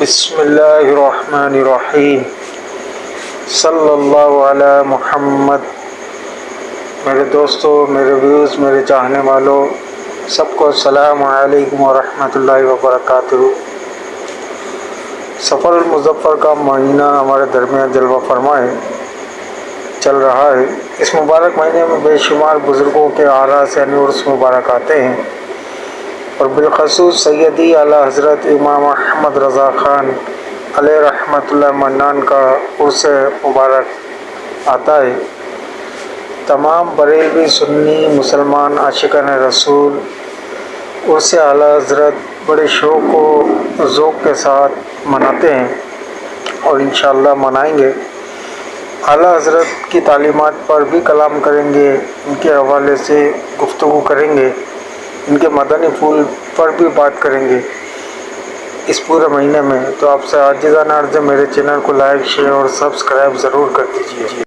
بسم اللہ الرحمن الرحیم صلی اللہ علی محمد۔ میرے دوستو، میرے ویوز، میرے چاہنے والوں، سب کو السلام علیکم ورحمۃ اللہ وبرکاتہ۔ سفر المظفر کا مہینہ ہمارے درمیان جلوہ فرما ہے، چل رہا ہے۔ اس مبارک مہینے میں بے شمار بزرگوں کے اعراس یعنی عرس مبارک آتے ہیں، اور بالخصوص سیدی اعلیٰ حضرت امام احمد رضا خان علیہ رحمۃ اللہ منان کا عرس مبارک آتا ہے۔ تمام بریلوی سنی مسلمان عاشقان رسول عرس اعلیٰ حضرت بڑے شوق و ذوق کے ساتھ مناتے ہیں، اور انشاءاللہ منائیں گے۔ اعلیٰ حضرت کی تعلیمات پر بھی کلام کریں گے، ان کے حوالے سے گفتگو کریں گے، ان کے مدنی پھول پر بھی بات کریں گے اس پورے مہینے میں۔ تو آپ سے عاجزانہ عرض ہے، میرے چینل کو لائک، شیئر اور سبسکرائب ضرور کر دیجیے۔